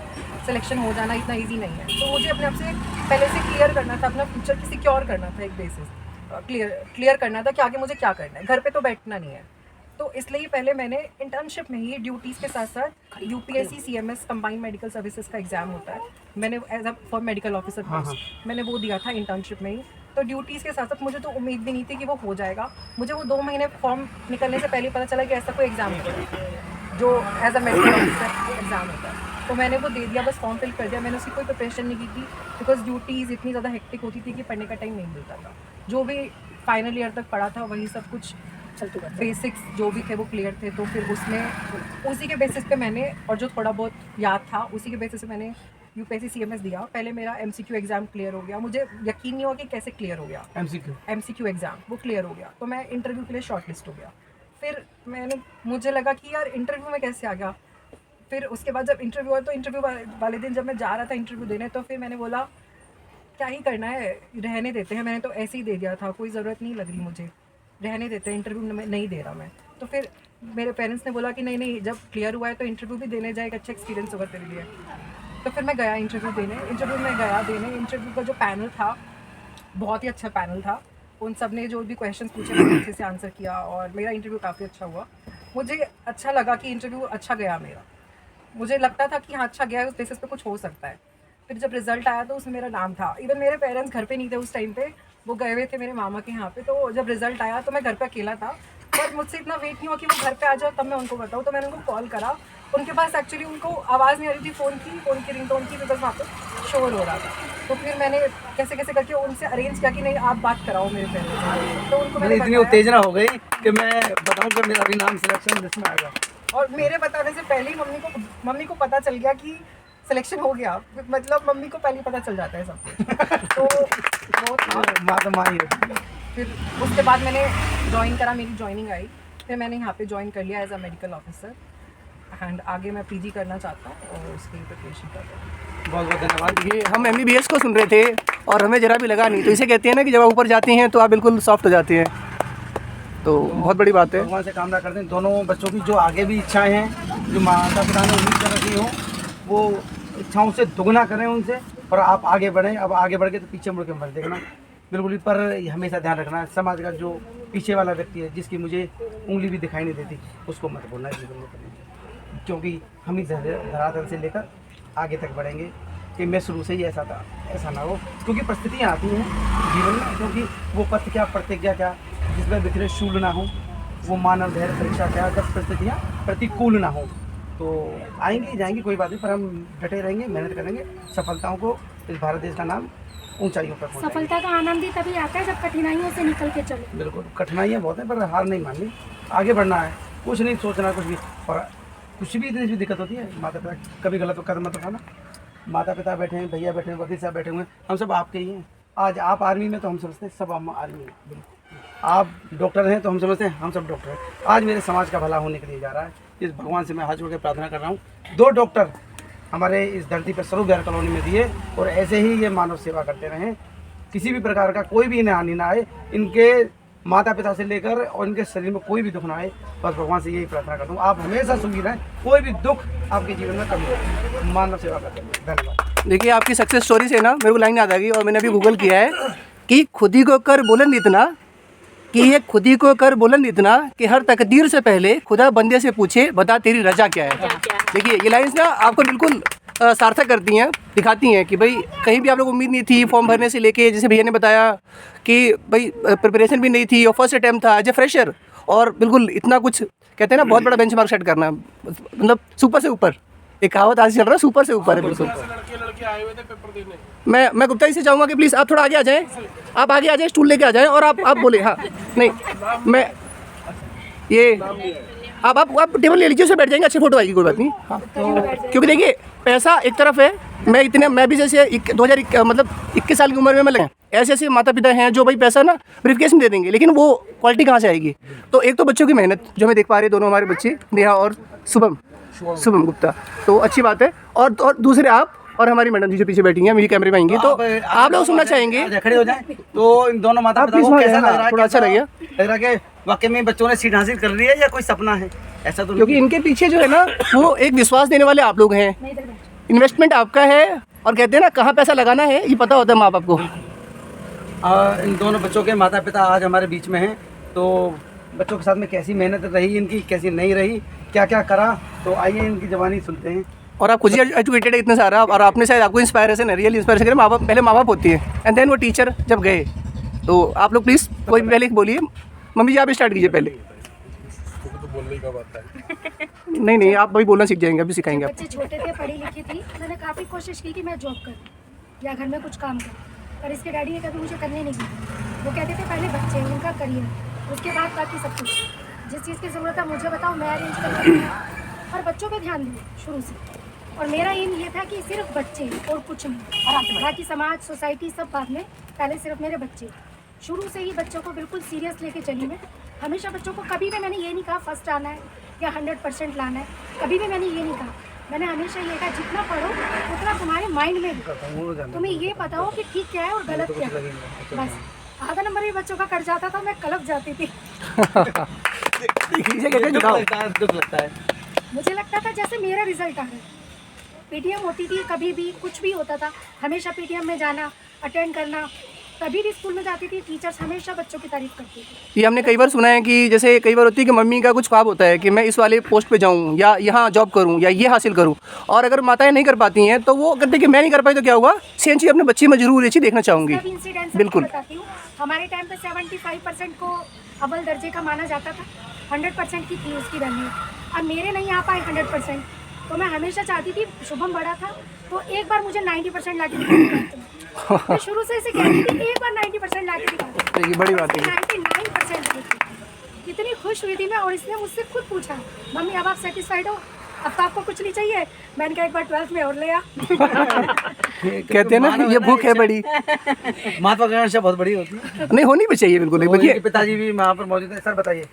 S9: सिलेक्शन हो जाना इतना इजी नहीं है। तो मुझे अपने आप से पहले से क्लियर करना था, अपना फ्यूचर की सिक्योर करना था, एक बेसिस क्लियर करना था कि आगे मुझे क्या करना है, घर पे तो बैठना नहीं है। तो इसलिए पहले मैंने इंटर्नशिप में ही ड्यूटीज़ के साथ साथ UPSC CMS combined medical services का एग्ज़ाम होता है, मैंने as a for medical officer post मैंने वो दिया था इंटर्नशिप में ही। तो ड्यूटीज़ के साथ साथ मुझे तो उम्मीद भी नहीं थी कि वो हो जाएगा। मुझे वो 2 महीने फॉर्म निकलने से पहले पता चला कि ऐसा कोई एग्ज़ाम होता है जो as a medical officer exam होता है। तो मैंने वो दे दिया, बस फॉर्म फिल कर दिया। मैंने उसकी कोई प्रिपरेशन नहीं की थी, बिकॉज ड्यूटीज़ इतनी ज़्यादा हेक्टिक होती थी कि पढ़ने का टाइम नहीं मिलता था। जो भी फाइनल ईयर तक पढ़ा था वही सब कुछ बेसिक्स जो भी थे वो क्लियर थे। तो फिर उसमें उसी के बेसिस पे मैंने, और जो थोड़ा बहुत याद था उसी के बेसिस पे मैंने UPSC CMS दिया। पहले मेरा MCQ एग्ज़ाम क्लियर हो गया, मुझे यकीन नहीं हुआ कि कैसे क्लियर हो गया। MCQ एग्ज़ाम वो क्लियर हो गया, तो मैं इंटरव्यू के लिए शॉर्ट लिस्ट हो गया। फिर मुझे लगा कि यार इंटरव्यू में कैसे आ गया। फिर उसके बाद जब इंटरव्यू हुआ, तो इंटरव्यू वाले दिन जब मैं जा रहा था इंटरव्यू देने, तो फिर मैंने बोला क्या ही करना है, रहने देते हैं। मैंने तो ऐसे ही दे दिया था, कोई ज़रूरत नहीं लग रही मुझे, रहने देते हैं, इंटरव्यू नहीं दे रहा मैं। तो फिर मेरे पेरेंट्स ने बोला कि नहीं, जब क्लियर हुआ है तो इंटरव्यू भी देने जाए, एक अच्छा एक्सपीरियंस होगा तेरे लिए। तो फिर मैं गया इंटरव्यू देने। इंटरव्यू का जो पैनल था बहुत ही अच्छा पैनल था। उन सब ने जो भी क्वेश्चन पूछे मैंने अच्छे से आंसर किया और मेरा इंटरव्यू काफ़ी अच्छा हुआ। मुझे अच्छा लगा कि इंटरव्यू अच्छा गया मेरा। मुझे लगता था कि हाँ अच्छा गया है, उस बेसिस पे कुछ हो सकता है। फिर जब रिजल्ट आया तो उसमें मेरा नाम था। इवन मेरे पेरेंट्स घर पे नहीं थे उस टाइम पे, वो गए हुए थे मेरे मामा के यहाँ पे। तो जब रिजल्ट आया तो मैं घर पे अकेला था, पर मुझसे इतना वेट नहीं हुआ कि वो घर पे आ जाओ तब मैं उनको बताऊँ। तो मैंने उनको कॉल करा, उनके पास एक्चुअली उनको आवाज़ नहीं आ रही थी फ़ोन की रिंगटोन की, बिकॉज वहाँ पर शोर हो रहा था। तो फिर मैंने कैसे करके उनसे अरेंज किया कि नहीं आप बात कराओ मेरे पेरेंट्स। तो उनको मैंने
S2: इतनी उत्तेजना हो गई कि मैं बताऊँ कि मेरा भी नाम सिलेक्शन लिस्ट में आ गया।
S9: और मेरे बताने से पहले ही मम्मी को पता चल गया कि सिलेक्शन हो गया। मतलब मम्मी को पहले पता चल जाता है सब कुछ। तो वो था। फिर उसके बाद मैंने ज्वाइन करा, मेरी ज्वाइनिंग आई, फिर मैंने यहाँ पे ज्वाइन कर लिया as a medical officer. And आगे मैं PG करना चाहता हूँ और उसकी प्रिपरेशन कर रहा हूँ।
S2: बहुत बहुत धन्यवाद।
S4: ये हम MBBS को सुन रहे थे और हमें जरा भी लगा नहीं। तो इसे कहते हैं ना कि जब आप ऊपर जाती हैं तो आप बिल्कुल सॉफ्ट हो जाती हैं, तो बहुत बड़ी बात है।
S2: भगवान से कामना करते हैं दोनों बच्चों की जो आगे भी इच्छाएं हैं, जो माता पिता ने उम्मीद कर रखी हो, वो इच्छाओं से दुगना करें उनसे और आप आगे बढ़ें। अब आगे बढ़ के तो पीछे मुड़ के मत देखना बिल्कुल भी। पर हमेशा ध्यान रखना, समाज का जो पीछे वाला व्यक्ति है जिसकी मुझे उंगली भी दिखाई नहीं देती, उसको मत बोलना है जीवन में, क्योंकि हम ही धरातल से लेकर आगे तक बढ़ेंगे। कि मैं शुरू से ही ऐसा था, ऐसा ना हो, क्योंकि परिस्थितियाँ आती हैं जीवन में। क्योंकि वो पथ क्या, प्रतिज्ञा क्या, जिसमें बिखरे शूल ना हो, वो मानव धैर्य परीक्षा क्या, जब परिस्थितियाँ प्रतिकूल ना हो। तो आएंगी जाएंगी कोई बात नहीं, पर हम डटे रहेंगे, मेहनत करेंगे, सफलताओं को, इस भारत देश का नाम ऊंचाइयों पर पहुंचाएंगे।
S3: सफलता का आनंद ही तभी आता है जब कठिनाइयों से निकल के चलो।
S2: बिल्कुल, कठिनाइयाँ बहुत हैं पर हार नहीं माननी, आगे बढ़ना है, कुछ नहीं सोचना कुछ भी। और कुछ भी इतनी दिक्कत होती है, माता पिता कभी गलत कदम मत उठाना। माता पिता बैठे हैं, भैया बैठे हैं, वकील साहब बैठे हुए हैं, हम सब आपके ही हैं। आज आप आर्मी में तो हम समझते हैं सब हम आर्मी हैं, बिल्कुल। आप डॉक्टर हैं तो हम समझते हैं हम सब डॉक्टर हैं। आज मेरे समाज का भला होने के लिए जा रहा है, इस भगवान से मैं हाथ जोड़ के प्रार्थना कर रहा हूँ 2 डॉक्टर हमारे इस धरती पर स्वरूप विहार कॉलोनी में दिए, और ऐसे ही ये मानव सेवा करते रहें। किसी भी प्रकार का कोई भी इन्हें हानि ना आए, इनके माता पिता से लेकर और इनके शरीर में कोई भी दुख ना आए, बस भगवान से यही प्रार्थना करता हूँ। आप हमेशा सुखी रहें, कोई भी दुख आपके जीवन में कमी हो। मानव सेवा करते हैं। धन्यवाद।
S4: देखिए आपकी सक्सेस स्टोरी से ना मेरे को लाइन याद आ गई और मैंने अभी गूगल किया है कि खुद ही को कर बुलंद इतना कि ये खुद ही को कर बुलंद इतना कि हर तकदीर से पहले खुदा बंदे से पूछे बता तेरी रजा क्या है। देखिए ये लाइंस ना आपको बिल्कुल सार्थक करती हैं, दिखाती हैं कि भाई कहीं भी आप लोग उम्मीद नहीं थी फॉर्म भरने से लेके, जैसे भैया ने बताया कि भाई प्रिपरेशन भी नहीं थी और फर्स्ट अटैम्प्ट था एज ए फ्रेशर, और बिल्कुल इतना कुछ कहते हैं ना बहुत बड़ा बेंचमार्क सेट करना, मतलब सुपर से ऊपर, एक कहावत आज चल रहा है सुपर से ऊपर है बिल्कुल। मैं गुप्ता जी से चाहूँगा कि प्लीज़ आप थोड़ा आगे आ जाएं, आप आगे आ जाएं, स्टूल लेके आ जाएं और आप बोले। हाँ नहीं मैं ये आप टेबल ले लीजिए, उससे बैठ जाएंगे, अच्छी फोटो आएगी, कोई बात नहीं। हाँ क्योंकि देखिए पैसा एक तरफ है, मैं भी जैसे 21 साल की उम्र में मैं लगा, ऐसे ऐसे माता पिता हैं जो भाई पैसा ना ब्रीफकेस में दे देंगे, लेकिन वो क्वालिटी कहाँ से आएगी। तो एक तो बच्चों की मेहनत जो मैं देख पा रही दोनों हमारे बच्चे नेहा और शुभम गुप्ता, तो अच्छी बात है। और दूसरे आप और हमारी मैडम जी जो पीछे बैठी हैं मेरी कैमरे में आएंगी, तो आप लोग सुनना चाहेंगे,
S2: खड़े हो जाएं। तो इन दोनों माता पिता को कैसा लग रहा है?
S4: थोड़ा अच्छा लग
S2: रहा है कि वाकई में बच्चों ने सीट हासिल कर ली है या कोई सपना है? ऐसा तो
S4: क्योंकि इनके पीछे जो है ना वो एक विश्वास देने वाले आप लोग हैं, इन्वेस्टमेंट आपका है, और कहते हैं ना कहाँ पैसा लगाना है ये पता होता है माँ बाप को।
S2: इन दोनों बच्चों के माता पिता आज हमारे बीच में हैं, तो बच्चों के साथ में कैसी मेहनत रही इनकी, कैसी नहीं रही, क्या क्या करा, तो आइए इनकी जवानी सुनते हैं।
S4: और आप खुद ही एजुकेटेड है इतना सारा, और आपने शायद आपको इंस्पायरेशन है, रियल इंस्पायरेशन है, पहले माँ बाप होती है एंड देन वो टीचर जब गए। तो आप लोग प्लीज़ कोई भी पहले बोलिए, मम्मी जी आप स्टार्ट कीजिए पहले। नहीं आप अभी बोलना सीख जाएंगे, अभी सिखाएंगे आप।
S3: बच्चे छोटे थे, पढ़ी लिखी थी, मैंने काफ़ी कोशिश की कि मैं जॉब करूँ या घर में कुछ काम करूँ, पर इसके डैडी ने कभी मुझे करने नहीं दिया। वो कहते थे पहले बच्चे, उनका करियर, उसके बाद बाकी सब कुछ, जिस चीज़ की ज़रूरत है मुझे बताओ, मैं अरेंज करूँगा। और बच्चों पे ध्यान दिया शुरू से, और मेरा एम ये था कि सिर्फ बच्चे और कुछ नहीं, बाकी समाज सोसाइटी सब बाद में, पहले सिर्फ मेरे बच्चे। शुरू से ही बच्चों को बिल्कुल सीरियस लेके चली मैं। हमेशा बच्चों को कभी भी मैंने ये नहीं कहा फर्स्ट आना है या 100% लाना है, कभी भी मैंने ये नहीं कहा। मैंने हमेशा ये कहा जितना पढ़ो उतना तुम्हारे माइंड में भी, तुम्हें ये पता हो कि ठीक क्या है और गलत क्या है। बस आधा नंबर भी बच्चों का कट जाता था, मैं कलप जाती थी।
S2: दुख लगता है,
S3: मुझे लगता था जैसे मेरा रिजल्ट आ रहा है। पीटीएम होती थी, कभी भी कुछ भी होता था, हमेशा पीटीएम में जाना, अटेंड करना, कभी भी स्कूल में जाती थी, टीचर्स हमेशा बच्चों की तारीफ करती थी।
S4: ये हमने कई बार सुना है कि जैसे कई बार होती है कि मम्मी का कुछ ख्वाब होता है कि मैं इस वाले पोस्ट पे जाऊं या यहाँ जॉब करूं या ये हासिल करूं, और अगर माताएं नहीं कर पाती हैं तो वो कहते हैं कि मैं नहीं कर पाई तो क्या होगा, सेम चीज़ अपने बच्चे में जरूर ये चीज़ देखना चाहूँगी। बिल्कुल
S3: बताती हूँ, हमारे टाइम पे 75% को अव्वल दर्जे का माना जाता था, 100% की थी उसकी वैल्यू। अब मेरे नहीं आ पाए 100%, तो मैं हमेशा चाहती थी, शुभम बड़ा था तो एक बार मुझे 90% ला के दिखाया। मैं शुरू से ऐसे कहती थी एक बार 90% ला के दिखाया।
S4: ये बड़ी बात है।
S3: 99% कितनी खुश हुई थी मैं, और इसने मुझसे खुद पूछा, मम्मी अब आप सेटिस्फाइड हो, अब तो आपको कुछ नहीं चाहिए? मैंने कहा एक बार 12th में और ले आ।
S4: कहते हैं ना ये भूख है बड़ी,
S2: महत्वाकांक्षा बहुत बड़ी होती है।
S4: नहीं होनी भी चाहिए बिल्कुल।
S2: पिताजी भी वहाँ पर मौजूद है। सर बताइए,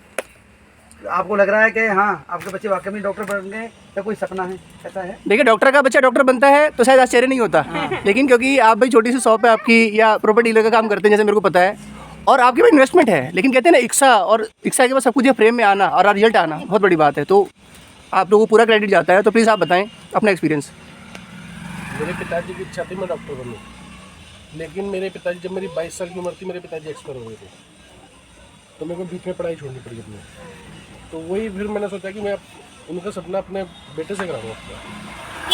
S2: आपको लग रहा है कि हाँ आपके बच्चे वाकई में डॉक्टर बन गए या कोई सपना है, ऐसा है?
S4: देखिए डॉक्टर का बच्चा डॉक्टर बनता है तो शायद आश्चर्य नहीं होता, लेकिन क्योंकि आप भाई छोटी सी शॉप है आपकी या प्रॉपर्टी डीलर का काम करते हैं जैसे मेरे को पता है, और आपके पास इन्वेस्टमेंट है, लेकिन कहते हैं ना इच्छा, और इच्छा के बाद सब कुछ फ्रेम में आना और रिजल्ट आना बहुत बड़ी बात है। तो आप लोगों को पूरा क्रेडिट जाता है, तो प्लीज़ आप बताएं अपना एक्सपीरियंस।
S5: मेरे पिताजी की इच्छा थी मैं डॉक्टर बनूँ, लेकिन मेरे पिताजी जब मेरी 22 साल की उम्र थी मेरे पिताजी एक्सपायर हो गए थे, तो मेरे को बीच में पढ़ाई छोड़नी पड़ी अपनी। तो वही फिर मैंने सोचा कि मैं उनका सपना अपने बेटे से कराऊँ अपना,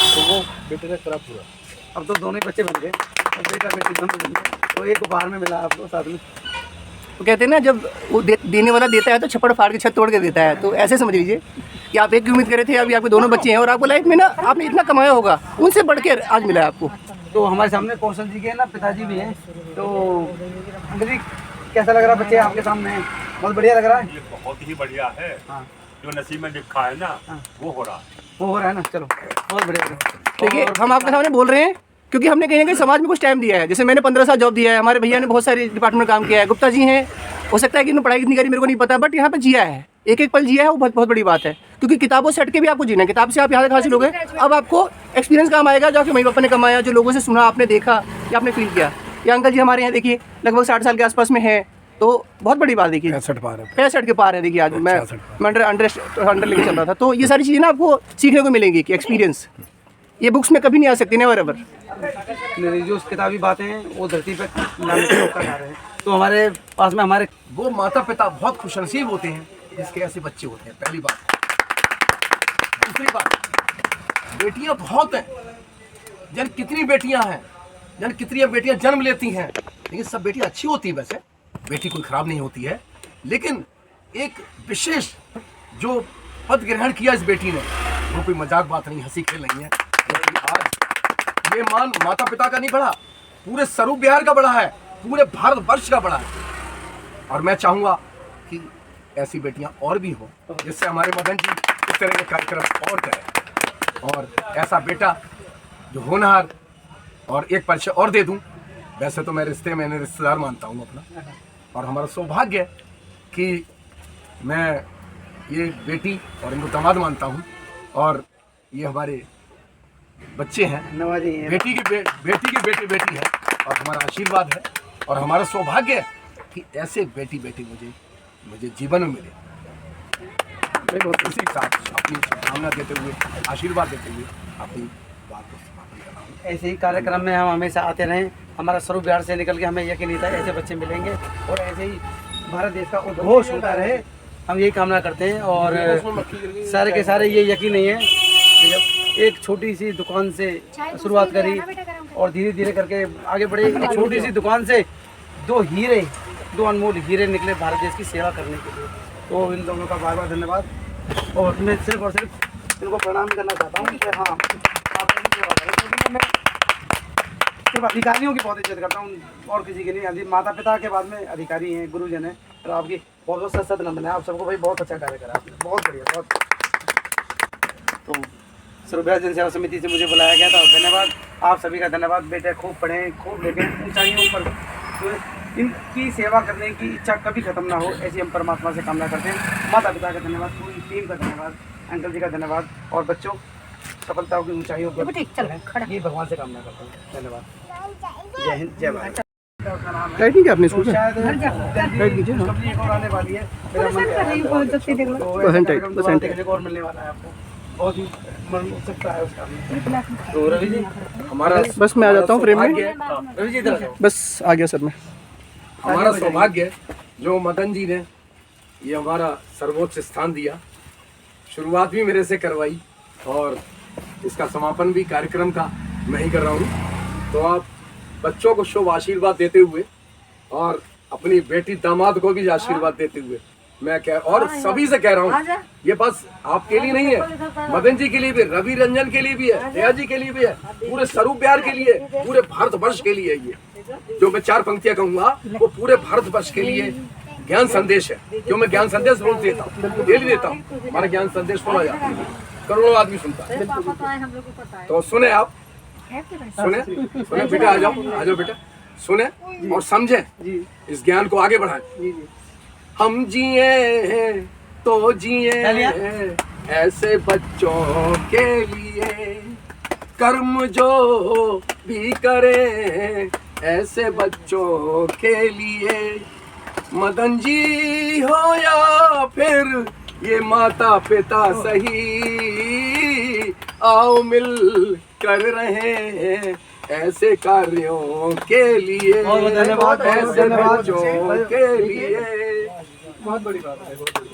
S5: तो वो बेटे ने करा पूरा।
S2: अब तो दोनों ही बच्चे बन गए, बेटा बेटी दोनों बन गए, तो एक उपहार में मिला आपको साथ में।
S4: तो कहते हैं ना जब वो देने वाला देता है तो छप्पड़ फाड़ के छत तोड़ के देता है, तो ऐसे समझ लीजिए कि आप एक की उम्मीद करे थे, अभी आपके दोनों बच्चे हैं और आपको लाइफ में ना आपने इतना कमाया होगा, उनसे बढ़ के आज मिला है आपको।
S2: तो हमारे सामने कौशल जी के ना पिताजी भी हैं, तो अंकल जी कैसा लग रहा बच्चे आपके सामने? बहुत बढ़िया लग रहा है।
S10: ये बहुत ही बढ़िया है। हाँ। जो नसीब में लिखा है ना वो हो रहा है,
S2: वो हो रहा है ना। चलो बहुत बढ़िया।
S4: देखिए हम आपके सामने बोल रहे हैं क्योंकि हमने कहीं ना कहीं समाज में कुछ टाइम दिया है। जैसे मैंने 15 साल जॉब दिया है, हमारे भैया ने बहुत सारे डिपार्टमेंट में काम किया है, गुप्ता जी हैं, हो सकता है कि इन्होंने पढ़ाई कितनी करी मेरे को नहीं पता, बट यहाँ पे जिया है, एक एक पल जिया है, वो बहुत बड़ी बात है। क्योंकि किताबों से हट के भी आपको जीना है, किताब से आप यहाँ तक हासिल हो गए, अब आपको एक्सपीरियंस काम आएगा जो आपके मम्मी पापा ने कमाया, जो लोगों से सुना, आपने देखा या आपने फील किया। या अंकल जी हमारे यहाँ देखिए लगभग 60 साल के आसपास में है, तो बहुत बड़ी बात देखिए
S5: 65 पार है।
S4: 65 के पार है। देखिए आज मैं
S5: 66
S4: अंडर लेके चल रहा था, तो ये सारी चीज़ें ना आपको सीखने को मिलेंगी कि एक्सपीरियंस ये बुक्स में कभी नहीं आ सकती, नेवर एवर।
S2: मेरी जो किताबी बातें हैं वो धरती पर लाने की कोशिश कर रहे हैं। तो हमारे पास में हमारे
S5: वो माता पिता बहुत खुशनसीब होते हैं जिसके ऐसे बच्चे होते हैं, पहली बात। दूसरी बात, बेटियां बहुत हैं, जन कितनी बेटियां हैं, जन कितनी बेटियां जन्म लेती हैं, लेकिन सब बेटियां अच्छी होती है। वैसे बेटी कोई खराब नहीं होती है, लेकिन एक विशेष जो पद ग्रहण किया इस बेटी ने, वो कोई मजाक बात नहीं, हंसी खेल नहीं है। क्योंकि आज ये मान माता पिता का नहीं बढ़ा, पूरे स्वरूप बिहार का बढ़ा है, पूरे भारतवर्ष का बढ़ा है। और मैं चाहूँगा कि ऐसी बेटियां और भी हो, जिससे हमारे मदन जी इस तरह के कार्यक्रम और करें, और ऐसा बेटा जो होनहार, और एक परिचय और दे दूं। वैसे तो मैं मैंने रिश्तेदार मानता हूँ अपना, और हमारा सौभाग्य है कि मैं ये बेटी और इनको दामाद मानता हूँ, और ये हमारे बच्चे हैं,
S2: नवाजी हैं।
S5: बेटी की बेटी है, और हमारा आशीर्वाद है, और हमारा सौभाग्य है कि ऐसे बेटी मुझे जीवन में मिले। इसी के साथ अपनी शुभकामना देते हुए, आशीर्वाद देते हुए अपनी बात को समापन कर रहा हूँ।
S2: ऐसे ही कार्यक्रम में हम हमेशा आते रहें। हमारा स्वरूप बिहार से निकल के हमें यकीन नहीं था ऐसे बच्चे मिलेंगे, और ऐसे ही भारत देश का उद्घोष होता रहे, हम यही कामना करते हैं। और सारे के सारे ये यकीन नहीं है कि जब एक छोटी सी दुकान से शुरुआत करी और धीरे धीरे करके आगे बढ़े। एक छोटी सी दुकान से दो अनमोल हीरे निकले भारत देश की सेवा करने के लिए। तो इन दोनों का बार बार धन्यवाद, और मैं सिर्फ और सिर्फ इनको प्रणाम करना चाहता हूँ कि हाँ आप इनकी सेवा करें, क्योंकि मैं सिर्फ अधिकारियों की बहुत इज्जत करता हूँ और किसी की नहीं। माता पिता के बाद में अधिकारी हैं, गुरुजन हैं, और आपकी बहुत बहुत सत नंदन है आप सबको भाई। बहुत अच्छा कार्य करा आपने, बहुत बढ़िया, बहुत। तो स्वरूप जन सेवा समिति से मुझे बुलाया गया था, धन्यवाद आप सभी का धन्यवाद। बेटे खूब पढ़ें, खूब लिखें, ऊंचाइयों पर, तो इनकी सेवा करने की इच्छा कभी खत्म ना हो, ऐसी हम परमात्मा से कामना करते हैं। माता पिता का धन्यवाद, पूरी टीम का धन्यवाद, अंकल जी का धन्यवाद, और बच्चों सफलताओं की ऊंचाइयों पर ये भगवान से कामना करते हैं। धन्यवाद। जय हिंद, जय भारत।
S4: बैठ नहीं आपने स्कूल में?
S2: बैठ कीजिए, एक और आने वाली है, मेरा मन देखने को और मिलने वाला है आपको, बहुत ही मन उत्सुकता है उसका। तो रवि जी
S5: हमारा
S4: बस मैं आ जाता हूँ फ्रेम में।
S2: रवि जी इधर आओ।
S4: बस आ गया सर मैं।
S5: हमारा सौभाग्य है जो मदन जी ने ये हमारा सर्वोच्च स्थान दिया। शुरुआत भी मेरे से करवाई, और इसका समापन भी कार्यक्रम का मैं ही कर रहा हूँ। तो आप बच्चों को शुभ आशीर्वाद देते हुए, और अपनी बेटी दामाद को भी आशीर्वाद देते हुए, मैं और सभी से कह रहा हूँ, ये बस आपके लिए नहीं है, मदन जी के लिए भी, रवि रंजन के लिए भी है, दया जी के लिए भी है, पूरे स्वरूप बिहार के लिए, पूरे भारतवर्ष के लिए। ये जो मैं 4 पंक्तियां कहूंगा वो पूरे भारतवर्ष के लिए ज्ञान संदेश है। क्यों मैं ज्ञान संदेश रोज देता हूँ, डेली देता हूँ। हमारा ज्ञान संदेश सुना जाता है, करोड़ों आदमी सुनता है। तो सुने आप, सुने बेटा, आ जाओ बेटा, सुने और समझे, इस ज्ञान को आगे बढ़ाएं। हम जिए हैं तो जिए ऐसे बच्चों के लिए, कर्म जो भी करें ऐसे बच्चों के लिए। मदन जी हो या फिर ये माता पिता सही, आओ मिल कर रहे हैं ऐसे कार्यों के लिए,
S2: धन्यवाद,
S5: ऐसे बच्चों के लिए।
S2: बहुत बड़ी बात है, बहुत बड़ी।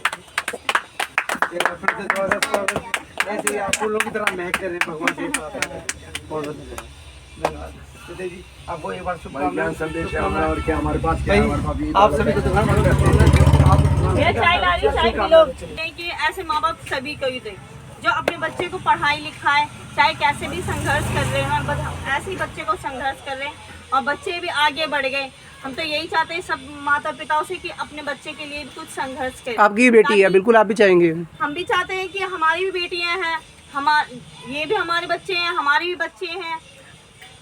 S2: ऐसे ही आप फूलों की तरह महकते रहे, भगवान से बहुत बहुत धन्यवाद। जी आपको एक बार शुभकामनाएं।
S5: संदेश है हमारा, और क्या हमारे पास क्या है,
S2: आप सभी को
S11: कि ऐसे माँ बाप सभी को ही दे जो अपने बच्चे को पढ़ाई लिखाए, चाहे कैसे भी संघर्ष कर रहे हैं, बस ऐसे ही बच्चे को संघर्ष कर रहे हैं और बच्चे भी आगे बढ़ गए। हम तो यही चाहते हैं सब माता पिताओं से कि अपने बच्चे के लिए कुछ संघर्ष करें।
S4: आपकी बेटी है, बिल्कुल आप भी चाहेंगे।
S11: हम भी चाहते हैं कि हमारी भी बेटियां हैं, ये भी हमारे बच्चे हैं, हमारे भी बच्चे हैं।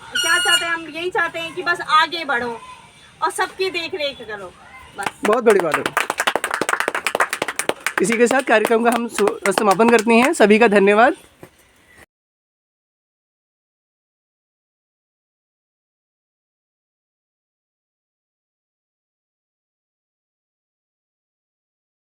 S11: क्या चाहते हैं, हम यही चाहते हैं कि बस आगे बढ़ो और सबकी देख रेख करो, बस।
S4: बहुत बड़ी बात है। इसी के साथ कार्यक्रम का हम समापन करते हैं। सभी का धन्यवाद।